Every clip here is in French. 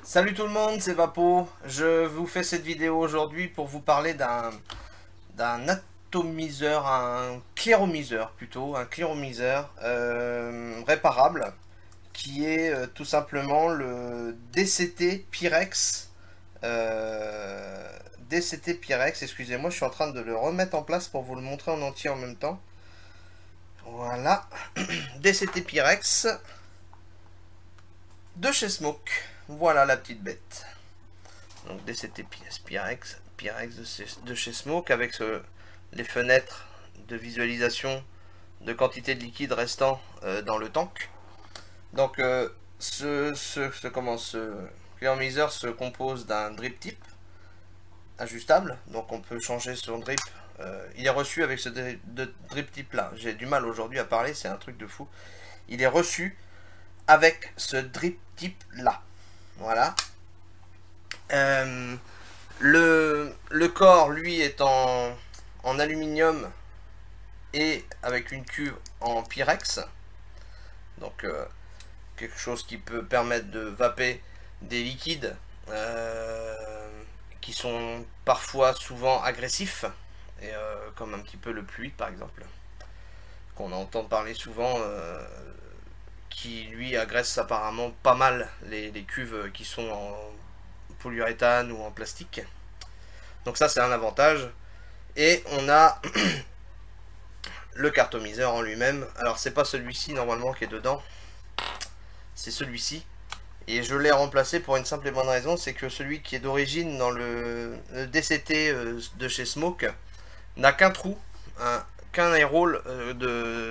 Salut tout le monde, c'est Vapo. Je vous fais cette vidéo aujourd'hui pour vous parler d'un atomiseur, un cléromiseur plutôt, un cléromiseur réparable qui est tout simplement le DCT Pyrex. DCT Pyrex, excusez-moi, je suis en train de le remettre en place pour vous le montrer en entier en même temps. Voilà, DCT Pyrex de chez Smoke. Voilà la petite bête. Donc DCT Pyrex de chez Smoke avec les fenêtres de visualisation de quantité de liquide restant dans le tank. Donc ce cléromiseur se compose d'un drip tip ajustable, donc on peut changer son drip. Il est reçu avec ce drip tip là. J'ai du mal aujourd'hui à parler, c'est un truc de fou. Il est reçu avec ce drip tip là. Voilà. Le corps, lui, est en aluminium et avec une cuve en Pyrex. Donc, quelque chose qui peut permettre de vaper des liquides qui sont parfois souvent agressifs, et, comme un petit peu le fluide, par exemple, qu'on entend parler souvent, qui lui agresse apparemment pas mal les cuves qui sont en polyuréthane ou en plastique. Donc ça c'est un avantage. Et on a le cartomiseur en lui-même. Alors c'est pas celui-ci normalement qui est dedans, c'est celui-ci. Et je l'ai remplacé pour une simple et bonne raison, c'est que celui qui est d'origine dans le DCT de chez Smoke n'a qu'un trou, qu'un aérole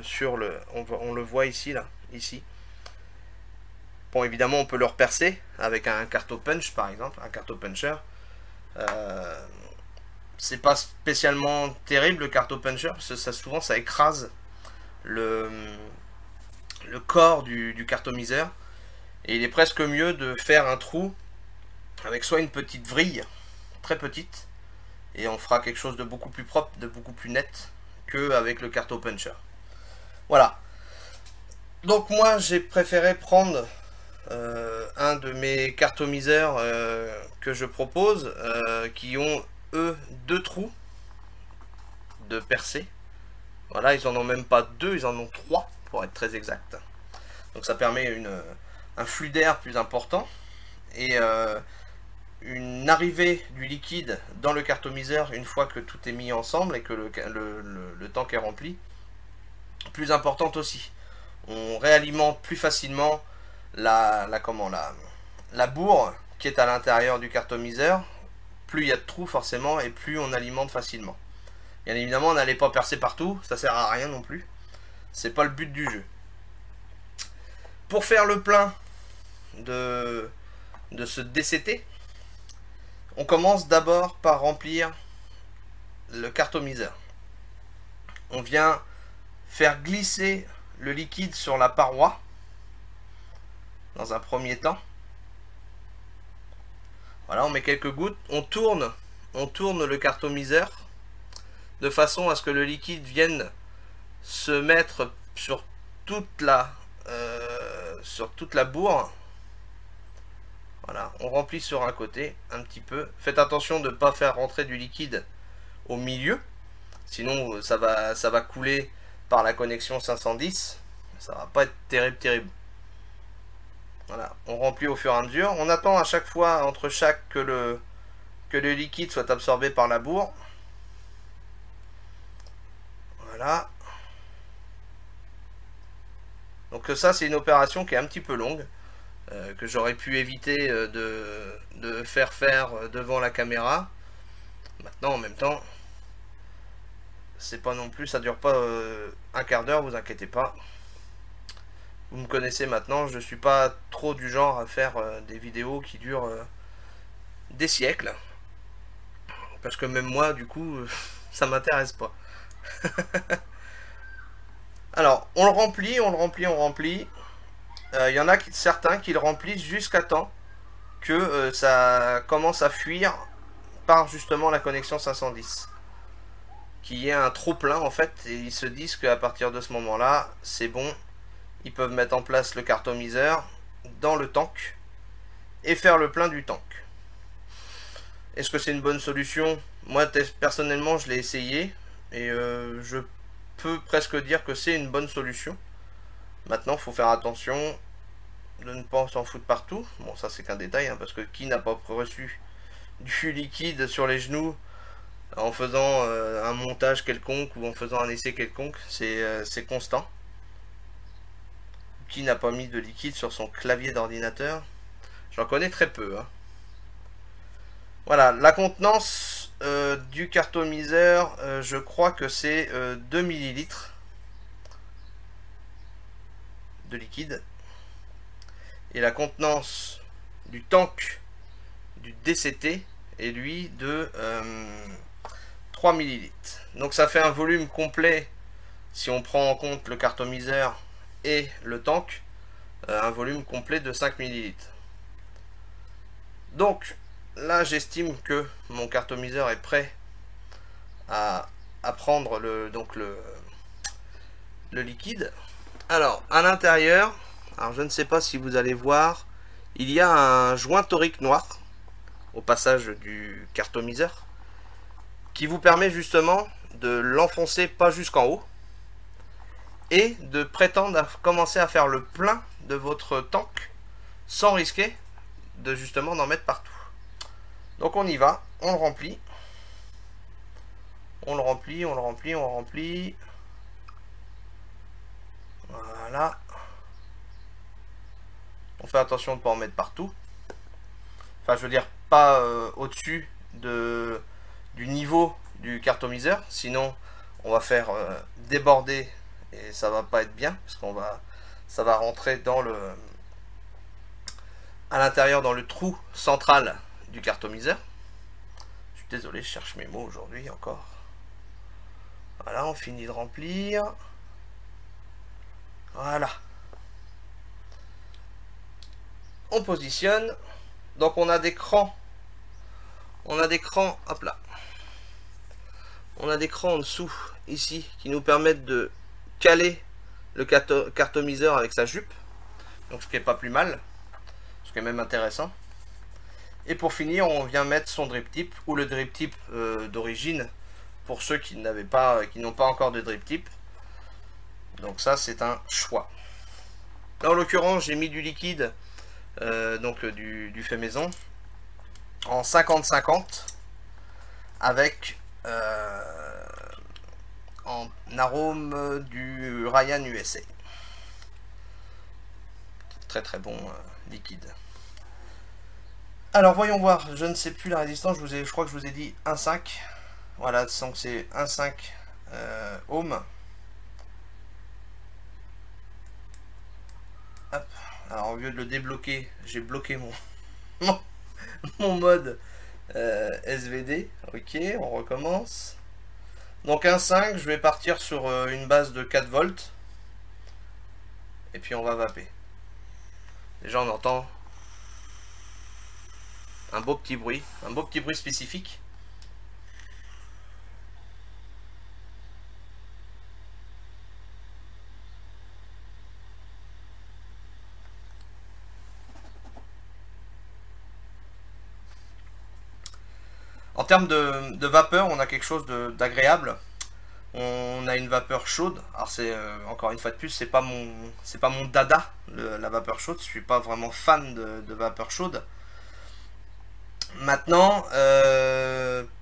sur le... On le voit ici, là, ici. Bon, évidemment, on peut le repercer avec un carto punch, par exemple, un carto puncher. C'est pas spécialement terrible le carto puncher, parce que souvent ça écrase le corps du cartomiseur. Et il est presque mieux de faire un trou avec soit une petite vrille, très petite, et on fera quelque chose de beaucoup plus propre, de beaucoup plus net, qu'avec le carto puncher. Voilà. Donc moi j'ai préféré prendre un de mes cartomiseurs que je propose, qui ont eux deux trous de percée. Voilà, ils en ont même pas deux, ils en ont trois pour être très exact. Donc ça permet un flux d'air plus important et une arrivée du liquide dans le cartomiseur une fois que tout est mis ensemble et que le tank est rempli, plus importante aussi. On réalimente plus facilement la bourre qui est à l'intérieur du cartomiseur. Plus il y a de trous forcément et plus on alimente facilement. Bien évidemment, on n'allait pas percer partout, ça sert à rien non plus. C'est pas le but du jeu. Pour faire le plein de ce DCT, on commence d'abord par remplir le cartomiseur. On vient faire glisser le liquide sur la paroi dans un premier temps. Voilà, on met quelques gouttes, on tourne le cartomiseur de façon à ce que le liquide vienne se mettre sur toute la bourre. Voilà, on remplit sur un côté un petit peu. Faites attention de ne pas faire rentrer du liquide au milieu, sinon ça va couler par la connexion 510. Ça va pas être terrible. Voilà, on remplit au fur et à mesure. On attend à chaque fois entre chaque que le liquide soit absorbé par la bourre. Voilà. Donc ça c'est une opération qui est un petit peu longue, que j'aurais pu éviter de faire devant la caméra. Maintenant en même temps, c'est pas non plus, ça dure pas un quart d'heure, vous inquiétez pas. Vous me connaissez maintenant, je suis pas trop du genre à faire des vidéos qui durent des siècles. Parce que même moi, du coup, ça m'intéresse pas. Alors, on le remplit. Il y en a certains qui le remplissent jusqu'à temps que ça commence à fuir par justement la connexion 510. Qu'il y ait un trop plein en fait, et ils se disent qu'à partir de ce moment-là, c'est bon. Ils peuvent mettre en place le cartomiseur dans le tank et faire le plein du tank. Est-ce que c'est une bonne solution? Moi personnellement je l'ai essayé et je peux presque dire que c'est une bonne solution. Maintenant il faut faire attention de ne pas s'en foutre partout. Bon, ça c'est qu'un détail, hein, parce que qui n'a pas reçu du liquide sur les genoux en faisant un montage quelconque ou en faisant un essai quelconque? C'est constant. Qui n'a pas mis de liquide sur son clavier d'ordinateur? J'en connais très peu. Hein. Voilà, la contenance du cartomiseur, je crois que c'est 2 ml de liquide. Et la contenance du tank du DCT est lui de 3 ml. Donc ça fait un volume complet, si on prend en compte le cartomiseur et le tank, un volume complet de 5 ml. Donc là j'estime que mon cartomiseur est prêt à prendre le liquide. Alors à l'intérieur, alors je ne sais pas si vous allez voir, il y a un joint torique noir au passage du cartomiseur qui vous permet justement de l'enfoncer pas jusqu'en haut et de prétendre à commencer à faire le plein de votre tank sans risquer de justement d'en mettre partout. Donc on y va, on le remplit. On le remplit, on le remplit, on le remplit. Voilà. On fait attention de ne pas en mettre partout. Enfin, je veux dire, pas au-dessus du niveau du cartomiseur. Sinon, on va faire déborder et ça va pas être bien. Parce ça va rentrer à l'intérieur dans le trou central du cartomiseur. Je suis désolé, je cherche mes mots aujourd'hui encore. Voilà, on finit de remplir. Voilà. On positionne. Donc on a des crans. On a des crans, hop là. On a des crans en dessous, ici, qui nous permettent de caler le cartomiseur avec sa jupe. Donc ce qui est pas plus mal. Ce qui est même intéressant. Et pour finir, on vient mettre son drip tip, ou le drip tip d'origine, pour ceux qui n'ont pas encore de drip tip. Donc ça, c'est un choix. Là, en l'occurrence, j'ai mis du liquide, donc du fait maison, en 50-50, avec en arôme du Ryan USA. Très très bon liquide. Alors voyons voir, je ne sais plus la résistance, je crois que je vous ai dit 1,5. Voilà, donc c'est 1,5 ohms. Hop. Alors au lieu de le débloquer, j'ai bloqué mon mode SVD. Ok, on recommence. Donc 1,5, je vais partir sur une base de 4 volts. Et puis on va vaper. Déjà on entend un beau petit bruit spécifique. En termes de vapeur, on a quelque chose d'agréable. On a une vapeur chaude. Alors c'est encore une fois de plus, c'est pas mon dada, la vapeur chaude. Je suis pas vraiment fan de vapeur chaude. Maintenant,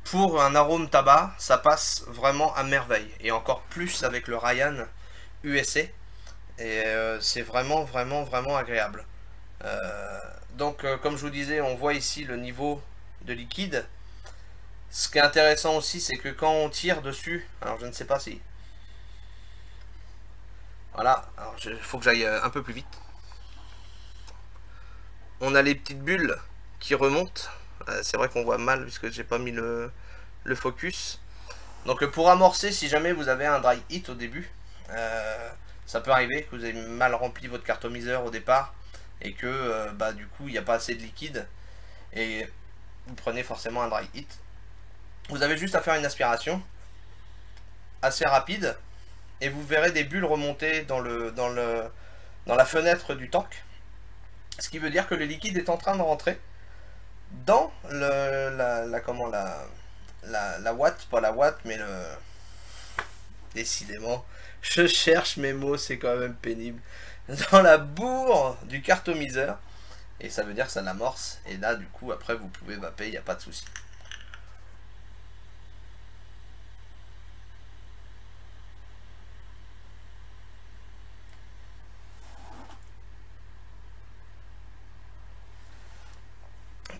pour un arôme tabac, ça passe vraiment à merveille. Et encore plus avec le Ryan USA. Et c'est vraiment agréable. Donc, comme je vous disais, on voit ici le niveau de liquide. Ce qui est intéressant aussi, c'est que quand on tire dessus, alors je ne sais pas si... Voilà, alors il faut que j'aille un peu plus vite. On a les petites bulles qui remontent. C'est vrai qu'on voit mal puisque j'ai pas mis le focus. Donc pour amorcer, si jamais vous avez un dry hit au début, ça peut arriver que vous avez mal rempli votre cartomiseur au départ et que du coup il n'y a pas assez de liquide et vous prenez forcément un dry hit. Vous avez juste à faire une aspiration assez rapide et vous verrez des bulles remonter dans la fenêtre du tank. Ce qui veut dire que le liquide est en train de rentrer dans comment, la ouate, pas la ouate, mais le... Décidément, je cherche mes mots, c'est quand même pénible. Dans la bourre du cartomiseur. Et ça veut dire que ça l'amorce. Et là, du coup, après, vous pouvez vaper, il n'y a pas de souci.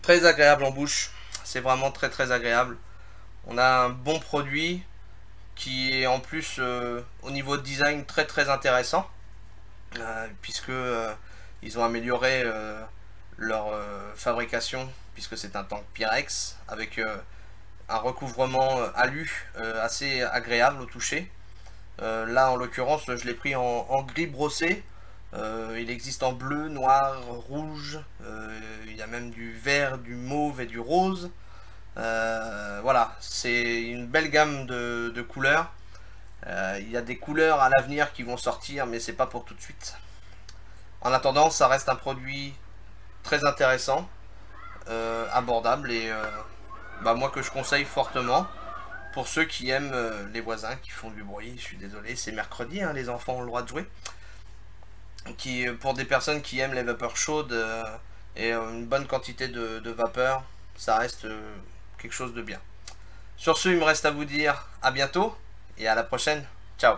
Très agréable en bouche. C'est vraiment très très agréable. On a un bon produit qui est en plus au niveau de design très très intéressant. Puisque ils ont amélioré leur fabrication, puisque c'est un tank Pyrex avec un recouvrement alu assez agréable au toucher. Là en l'occurrence je l'ai pris en gris brossé. Il existe en bleu, noir, rouge, il y a même du vert, du mauve et du rose. Voilà, c'est une belle gamme de couleurs. Il y a des couleurs à l'avenir qui vont sortir, mais c'est pas pour tout de suite. En attendant, ça reste un produit très intéressant, abordable et bah, moi que je conseille fortement pour ceux qui aiment les voisins qui font du bruit. Je suis désolé, c'est mercredi, hein, les enfants ont le droit de jouer. Pour des personnes qui aiment les vapeurs chaudes et une bonne quantité de vapeur, ça reste quelque chose de bien. Sur ce, il me reste à vous dire à bientôt et à la prochaine. Ciao.